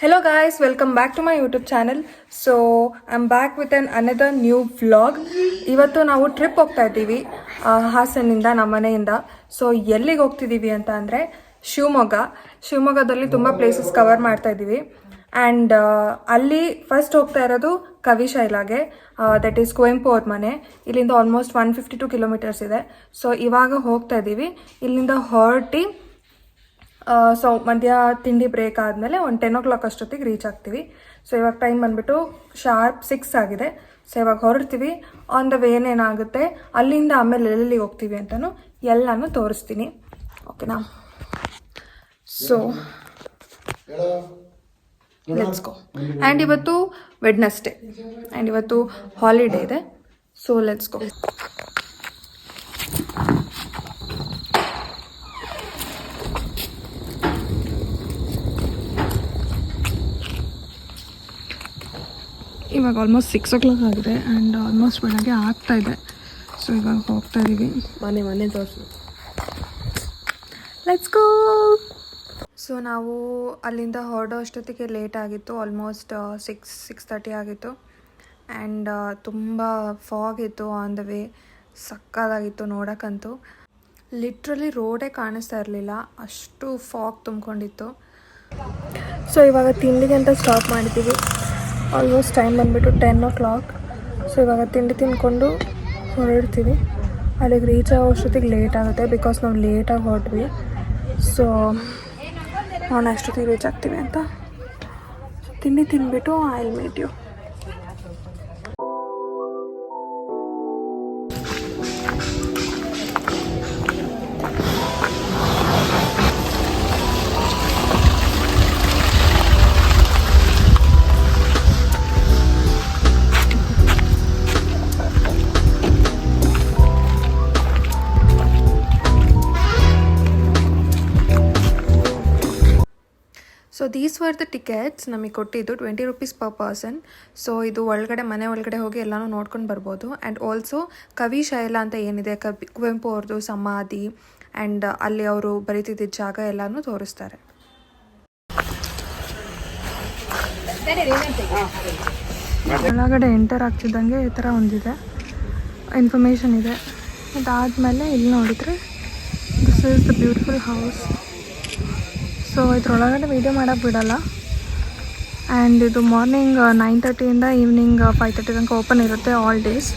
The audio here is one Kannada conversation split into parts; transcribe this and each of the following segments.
Hello guys, welcome back to my YouTube channel. So I'm back with another new vlog. ಇವತ್ತು ನಾವು ಟ್ರಿಪ್ ಹೋಗ್ತಾ ಇದ್ದೀವಿ ಹಾಸನಿಂದ ನಮ್ಮ ಮನೆಯಿಂದ. ಸೊ ಎಲ್ಲಿಗೆ ಹೋಗ್ತಿದ್ದೀವಿ ಅಂತ ಅಂದರೆ ಶಿವಮೊಗ್ಗದಲ್ಲಿ ತುಂಬ ಪ್ಲೇಸಸ್ ಕವರ್ ಮಾಡ್ತಾ ಇದ್ದೀವಿ. ಆ್ಯಂಡ್ ಅಲ್ಲಿ ಫಸ್ಟ್ ಹೋಗ್ತಾ ಇರೋದು ಕವಿಶೈಲಾಗೆ, ದಟ್ ಈಸ್ ಕುವೆಂಪು ಅವ್ರ ಮನೆ. ಇಲ್ಲಿಂದ ಆಲ್ಮೋಸ್ಟ್ 152 ಕಿಲೋಮೀಟರ್ಸ್ ಇದೆ. ಸೊ ಇವಾಗ ಹೋಗ್ತಾ ಇದ್ದೀವಿ. ಇಲ್ಲಿಂದ ಹೊರಟಿ ಸೊ ಮಧ್ಯ ತಿಂಡಿ ಬ್ರೇಕ್ ಆದಮೇಲೆ ಒಂದು 10 o'clock ಅಷ್ಟೊತ್ತಿಗೆ ರೀಚ್ ಆಗ್ತೀವಿ. ಸೊ ಇವಾಗ ಟೈಮ್ ಬಂದುಬಿಟ್ಟು ಶಾರ್ಪ್ 6 ಆಗಿದೆ. ಸೊ ಇವಾಗ ಹೊರಡ್ತೀವಿ. ಆನ್ ದ ವೇ ಏನೇನಾಗುತ್ತೆ ಅಲ್ಲಿಂದ ಆಮೇಲೆ ಎಲ್ಲೆಲ್ಲಿಗೆ ಹೋಗ್ತೀವಿ ಅಂತಲೂ ಎಲ್ಲನೂ ತೋರಿಸ್ತೀನಿ. ಓಕೆನಾ? So let's go. ಆ್ಯಂಡ್ ಇವತ್ತು ವೆಡ್ನೆಸ್ಡೇ ಆ್ಯಂಡ್ ಇವತ್ತು ಹಾಲಿಡೇ ಇದೆ. ಸೊ ಲೆಟ್ಸ್ ಗೋ. ಇವಾಗ ಆಲ್ಮೋಸ್ಟ್ 6 o'clock ಆಗಿದೆ ಆ್ಯಂಡ್ ಆಲ್ಮೋಸ್ಟ್ ಬೆಳಗ್ಗೆ ಆಗ್ತಾ ಇದೆ. ಸೊ ಇವಾಗ ಹೋಗ್ತಾ ಇದ್ದೀವಿ. ಮನೆ ತೋರಿಸು. Let's go. ಸೊ ನಾವು ಅಲ್ಲಿಂದ ಹೊರಡೋ ಅಷ್ಟೊತ್ತಿಗೆ ಲೇಟ್ ಆಗಿತ್ತು. ಆಲ್ಮೋಸ್ಟ್ 6:30 ಆಗಿತ್ತು. ಆ್ಯಂಡ್ ತುಂಬ ಫಾಗ್ ಇತ್ತು ಆನ್ ದ ವೇ. ಸಕ್ಕತ್ತಾಗಿತ್ತು ನೋಡೋಕ್ಕಂತೂ. ಲಿಟ್ರಲಿ ರೋಡೇ ಕಾಣಿಸ್ತಾ ಇರಲಿಲ್ಲ, ಅಷ್ಟು ಫಾಗ್ ತುಂಬಿಕೊಂಡಿತ್ತು. ಸೊ ಇವಾಗ ತಿಂಡಿಗೆ ಅಂತ ಸ್ಟಾಪ್ ಮಾಡಿದ್ದೀವಿ. ಆಲ್ಮೋಸ್ಟ್ ಟೈಮ್ ಬಂದುಬಿಟ್ಟು 10 o'clock. ಸೊ ಇವಾಗ ತಿಂಡಿ ತಿಂದ್ಕೊಂಡು ಹೊರಡ್ತೀವಿ. ಅಲ್ಲಿಗೆ ರೀಚ್ ಆಗೋ ಅಷ್ಟೊತ್ತಿಗೆ ಲೇಟ್ ಆಗುತ್ತೆ, ಬಿಕಾಸ್ ನಾವು ಲೇಟಾಗಿ ಹೊರಟ್ವಿ. ಸೊ ನಾನು ಅಷ್ಟೊತ್ತಿಗೆ ರೀಚ್ ಆಗ್ತೀವಿ ಅಂತ. ತಿಂಡಿ ತಿಂದ್ಬಿಟ್ಟು I will meet you. So these were the tickets ನಮಗೆ ಕೊಟ್ಟಿದ್ದು 20 rupees per person. ಸೊ ಇದು ಮನೆ ಒಳಗಡೆ ಹೋಗಿ ಎಲ್ಲನೂ ನೋಡ್ಕೊಂಡು ಬರ್ಬೋದು. ಆ್ಯಂಡ್ ಆಲ್ಸೋ ಕವಿಶೈಲ ಅಂತ ಏನಿದೆ, ಕುವೆಂಪು ಅವ್ರದ್ದು ಸಮಾಧಿ ಆ್ಯಂಡ್ ಅಲ್ಲಿ ಅವರು ಬರೀತಿದ್ದ ಜಾಗ ಎಲ್ಲನೂ ತೋರಿಸ್ತಾರೆ. ಒಳಗಡೆ ಎಂಟರ್ ಆಗ್ತಿದ್ದಂಗೆ ಈ ಥರ ಒಂದಿದೆ ಇನ್ಫಾರ್ಮೇಷನ್ ಇದೆ. ಅದಾದಮೇಲೆ ಇಲ್ಲಿ ನೋಡಿದರೆ this is the beautiful house. So ಇದ್ರೊಳಗಡೆ ವೀಡಿಯೋ ಮಾಡೋಕ್ಕೆ ಬಿಡೋಲ್ಲ. ಆ್ಯಂಡ್ ಇದು ಮಾರ್ನಿಂಗ್ 9:30 ಈವ್ನಿಂಗ್ 5:30 ತನಕ ಓಪನ್ ಇರುತ್ತೆ, all days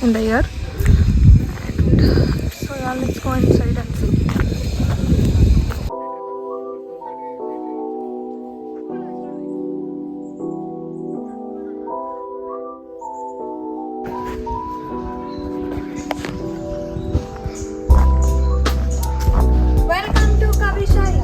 in the year. So let's go inside and see. Welcome to Kavishaila.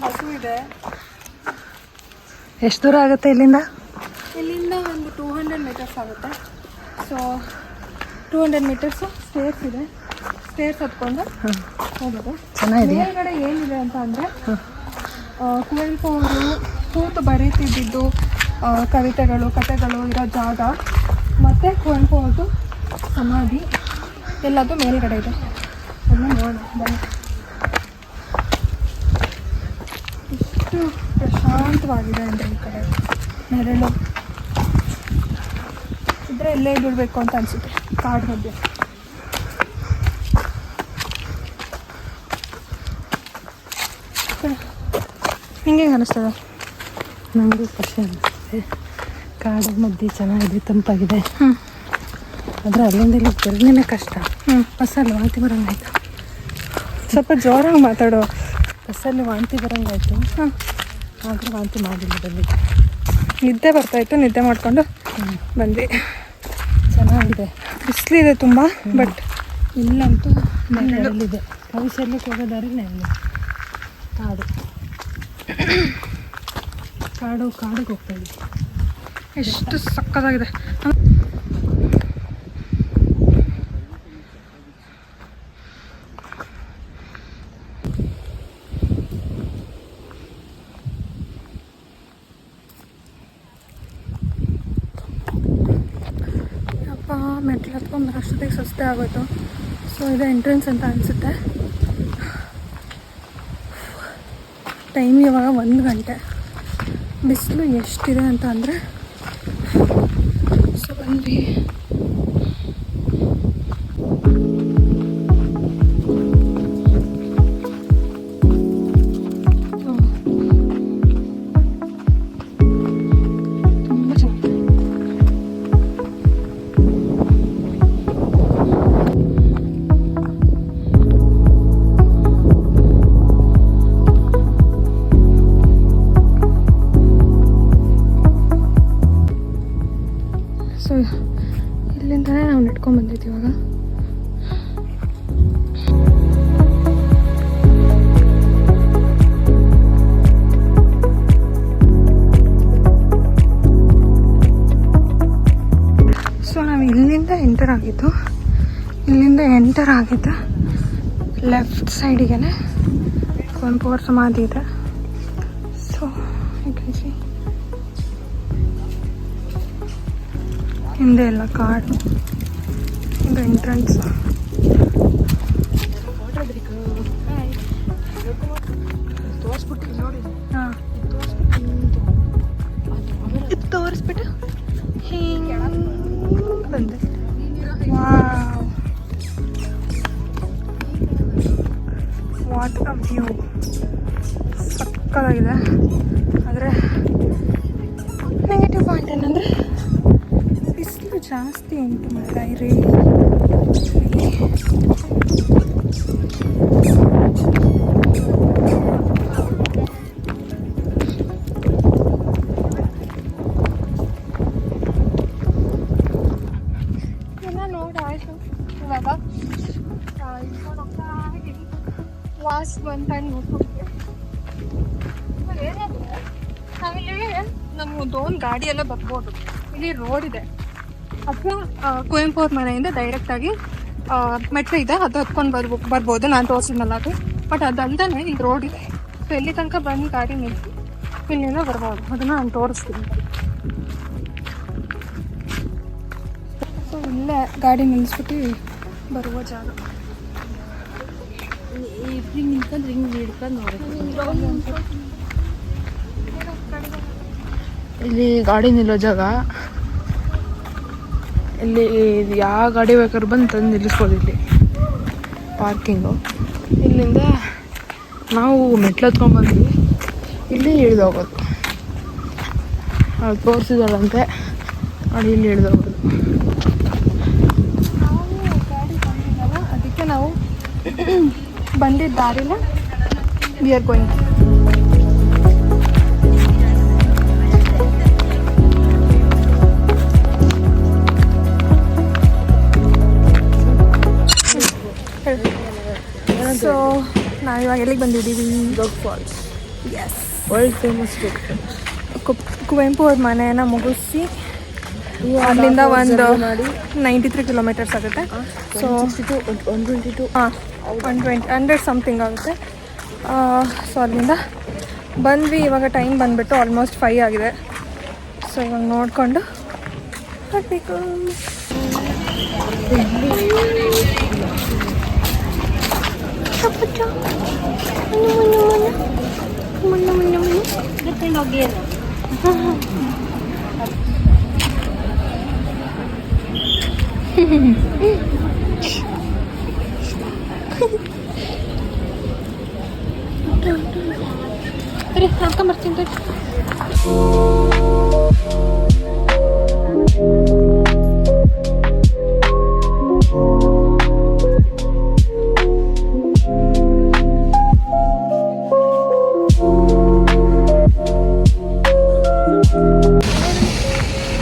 ಹಸು ಇದೆ. ಎಷ್ಟು ದೂರ ಆಗುತ್ತೆ ಇಲ್ಲಿಂದ ಒಂದು 200 meters ಆಗುತ್ತೆ. ಸೊ 200 meters ಸ್ಟೇರ್ಸ್ ಇದೆ. ಸ್ಟೇರ್ಸ್ ಹತ್ಕೊಂಡು ಹೋಗೋದು. ಚೆನ್ನಾಗಿದೆ. ಮೇಲ್ಗಡೆ ಏನಿದೆ ಅಂತ ಅಂದರೆ ಕುವೆಂಪು ಅವರು ಕೂತು ಬರೀತಿದ್ದು ಕವಿತೆಗಳು, ಕಥೆಗಳು ಇರೋ ಜಾಗ ಮತ್ತು ಕುವೆಂಪು ಅವ್ರದ್ದು ಸಮಾಧಿ ಎಲ್ಲದು ಮೇಲ್ಗಡೆ ಇದೆ. ಅದನ್ನ ನೋಡೋಣ ಬನ್ನಿ. ಪ್ರಶಾಂತವಾಗಿದೆ ಅಂದರೆ ಈ ಕಡೆ ನೆರಳು ಇದ್ರೆ ಇಲ್ಲೇ ಬಿಡಬೇಕು ಅಂತ ಅನಿಸುತ್ತೆ ಕಾಡು ಮಧ್ಯೆ. ಹಿಂಗೆ ಅನಿಸ್ತದೆ ನನಗೂ ಖುಷಿ ಅನಿಸುತ್ತೆ. ಕಾಡು ಮಧ್ಯೆ ಚೆನ್ನಾಗಿದೆ, ತಂಪಾಗಿದೆ. ಆದರೆ ಅಲ್ಲಿಂದ ಇಲ್ಲಿ ಜರ್ನಿನೇ ಕಷ್ಟ. ಬಸ್ಸಲ್ಲಿ ವಾಂತಿ ಬರೋಂಗಾಯ್ತು. ಸ್ವಲ್ಪ ಜೋರಾಗಿ ಮಾತಾಡೋ. ಬಸ್ಸಲ್ಲಿ ವಾಂತಿ ಬರೋಂಗಾಯ್ತು. ಆದರೂ ವಾಂತಿ ಮಾಡಿಲ್ಲ, ಬಂದಿದ್ದೆ. ನಿದ್ದೆ ಬರ್ತಾಯಿತ್ತು, ನಿದ್ದೆ ಮಾಡಿಕೊಂಡು ಬಂದ್ವಿ. ಚೆನ್ನಾಗಿದೆ. ಬಿಸಿಲಿದೆ ತುಂಬ, ಬಟ್ ಇಲ್ಲಂತೂ ನೆರಳಿದೆ. ಕವಿಶೈಲಕ್ಕೆ ಹೋಗೋ ದಾರಿ ನೆರಳು. ಕಾಡಿಗೆ ಹೋಗ್ತಾ ಇದ್ದೀವಿ. ಎಷ್ಟು ಸಕ್ಕತ್ತಾಗಿದೆ. ಮೆಟ್ಲು ಹತ್ಕೊಂಡ್ಬರೋಷ್ಟೊತ್ತಿಗೆ ಸುಸ್ತೇ ಆಗೋಯ್ತು. ಸೊ ಇದು ಎಂಟ್ರೆನ್ಸ್ ಅಂತ ಅನಿಸುತ್ತೆ. ಟೈಮ್ ಇವಾಗ 1 ಗಂಟೆ. ಬಿಸಿಲು ಎಷ್ಟಿದೆ ಅಂತ ಅಂದರೆ ಸೊ ಬಂದ್ವಿ. ಸೊ ಇಲ್ಲಿಂದನೇ ನಾವು ನೆಟ್ಕೊಂಡು ಬಂದಿದ್ದೀವಿ ಇವಾಗ. ಸೊ ನಾವು ಇಲ್ಲಿಂದ ಎಂಟರ್ ಆಗಿದ್ದು ಲೆಫ್ಟ್ ಸೈಡಿಗೆ ಕುವೆಂಪು ಅವ್ರ ಸಮಾಧಿ ಇದೆ. ಸೊ ಯು ಕ್ಯಾನ್ ಸಿ ಹಿಂದೆ ಎಲ್ಲ ಕಾಡು. ಇದು ಎಂಟ್ರೆನ್ಸ್. ಹಾಂ ಇದು ತೋರಿಸ್ಬಿಟ್ಟು ಹಿಂಗೆ ಬಂದೆ. ವಾಟ್ ಅ ವ್ಯೂ, ಸಕ್ಕತ್ತಾಗಿದೆ. ಆದರೆ ನೆಗೆಟಿವ್ ಪಾಯಿಂಟ್ ಏನಂದರೆ ಬಿಸಿಲು ಜಾಸ್ತಿ ಉಂಟು ಮಾರಾಯ್ರಿ. ಎಲ್ಲ ನೋಡಾಯಿತು. ಇವಾಗ ವಾಸ್ ಬಂತ ನೋಡ್ಕೊಂಡ್ರೆ ನಾವಿಲ್ಲಿ ನಮ್ಗೊಂದು ಗಾಡಿ ಎಲ್ಲ ಬರ್ಬೋದು. ಇಲ್ಲಿ ರೋಡ್ ಇದೆ ಅಥವಾ ಕುವೆಂಪು ಅವ್ರ ಮನೆಯಿಂದ ಡೈರೆಕ್ಟಾಗಿ ಮೆಟ್ರೋ ಇದೆ, ಅದು ಹತ್ಕೊಂಡು ಬರ್ಬೋದು. ನಾನು ತೋರಿಸಿದ್ನಲ್ಲ ಅದು. ಬಟ್ ಅದಲ್ದೇ ಇಲ್ಲಿ ರೋಡ್ ಇದೆ. ಸೊ ಇಲ್ಲಿ ತನಕ ಬಂದು ಗಾಡಿ ನಿಲ್ಲಿಸಿ ಇಲ್ಲಿಂದ ಬರ್ಬೋದು. ಅದನ್ನು ನಾನು ತೋರಿಸ್ತೀನಿ. ಸೊ ಇಲ್ಲೇ ಗಾಡಿ ನಿಲ್ಲಿಸ್ಬಿಟ್ಟು ಬರುವ ಜಾಗ. ಇಲ್ಲಿ ಗಾಡಿ ನಿಲ್ಲೋ ಜಾಗ. ಇಲ್ಲಿ ಯಾವ ಗಾಡಿ ಬೇಕಾದ್ರೂ ಬಂದು ತಂದು ನಿಲ್ಲಿಸ್ಬೋದು. ಇಲ್ಲಿ ಪಾರ್ಕಿಂಗು. ಇಲ್ಲಿಂದ ನಾವು ಮೆಟ್ಲು ಹತ್ಕೊಂಡ್ಬಂದ್ವಿ. ಇಲ್ಲಿ ಇಳಿದೋಗೋದು. ಅದು ತೋರಿಸಿದಳಂತೆ ನೋಡಿ, ಇಲ್ಲಿ ಇಳಿದೋಗೋದು. ಗಾಡಿ ಬಂದಿದ್ದಲ್ಲ, ಅದಕ್ಕೆ ನಾವು ಬಂದಿದ್ದ ದಾರಿನ ವಿ ಆರ್ ಗೋಯಿಂಗ್. ಸೊ ನಾವಿವಾಗ ಎಲ್ಲಿಗೆ ಬಂದಿದ್ದೀವಿ? Dog falls. Yes, world famous dog falls. Kuvempu ಅವ್ರ ಮನೆಯನ್ನು ಮುಗಿಸಿ ಅಲ್ಲಿಂದ ಒಂದು 93 ಕಿಲೋಮೀಟರ್ಸ್ ಆಗುತ್ತೆ. ಸೊ 122 ಹಾಂ 100 ಸಮಥಿಂಗ್ ಆಗುತ್ತೆ. ಸೊ ಅಲ್ಲಿಂದ ಬಂದ್ವಿ. ಇವಾಗ ಟೈಮ್ ಬಂದುಬಿಟ್ಟು ಆಲ್ಮೋಸ್ಟ್ 5 ಆಗಿದೆ. ಸೊ ಇವಾಗ ನೋಡಿಕೊಂಡು ಹೋಗಬೇಕು. ಅರೆ ಹಾಕೊಂಬರ್ತೀನಿ.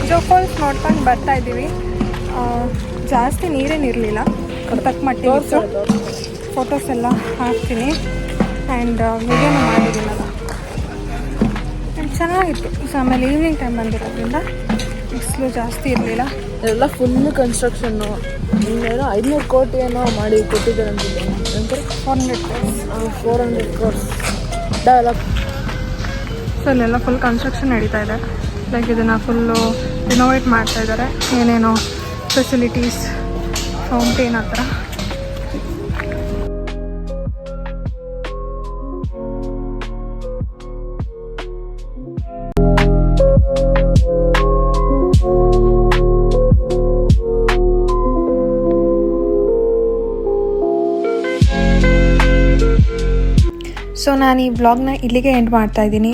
ಜೋಗ್ ಫಾಲ್ಸ್ ನೋಡ್ಕೊಂಡು ಬರ್ತಾ ಇದ್ದೀವಿ. ಜಾಸ್ತಿ ನೀರೇನಿರಲಿಲ್ಲ, ತಕ್ಕ ಮಟ್ಟಿಗೆ ಫೋಟೋಸ್ ಎಲ್ಲ ಹಾಕ್ತೀನಿ ಆ್ಯಂಡ್ ವಿಡಿಯೋನ ಮಾಡಿದ್ದೀನಲ್ಲ. ಆ್ಯಂಡ್ ಚೆನ್ನಾಗಿತ್ತು. ಸೊ ಆಮೇಲೆ ಈವ್ನಿಂಗ್ ಟೈಮ್ ಬಂದಿರೋದ್ರಿಂದ ಬಿಸಿಲು ಜಾಸ್ತಿ ಇರಲಿಲ್ಲ. ಎಲ್ಲ ಫುಲ್ ಕನ್ಸ್ಟ್ರಕ್ಷನ್ನು. ಇನ್ನೇನೋ 500 ಕೋಟಿ ಏನೋ ಮಾಡಿ ಕೊಟ್ಟಿದ್ದಾರೆ ಅಂತಿದ್ದೆ. 400 crores ಡೆವಲಪ್. ಸೊ ಇಲ್ಲೆಲ್ಲ ಫುಲ್ ಕನ್ಸ್ಟ್ರಕ್ಷನ್ ನಡೀತಾ ಇದೆ. ಲೈಕ್ ಇದನ್ನು ಫುಲ್ಲು ರಿನೋವೇಟ್ ಮಾಡ್ತಾ ಇದ್ದಾರೆ. ಏನೇನೋ ಫೆಸಿಲಿಟೀಸ್, ಫೌಂಟೇನ್ ಆ ಥರ. ಸೊ ನಾನು ಈ ವ್ಲಾಗ್ನ ಇಲ್ಲಿಗೆ ಎಂಡ್ ಮಾಡ್ತಾ ಇದ್ದೀನಿ.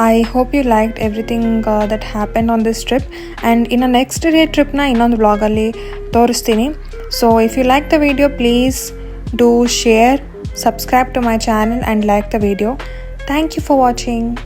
I hope you liked everything that happen on this trip. And ಇನ್ನು ನೆಕ್ಸ್ಟ್ ಡೇ ಟ್ರಿಪ್ನ ಇನ್ನೊಂದು ವ್ಲಾಗಲ್ಲಿ ತೋರಿಸ್ತೀನಿ. So if you like the video, please do share, subscribe to my channel and like the video. Thank you for watching.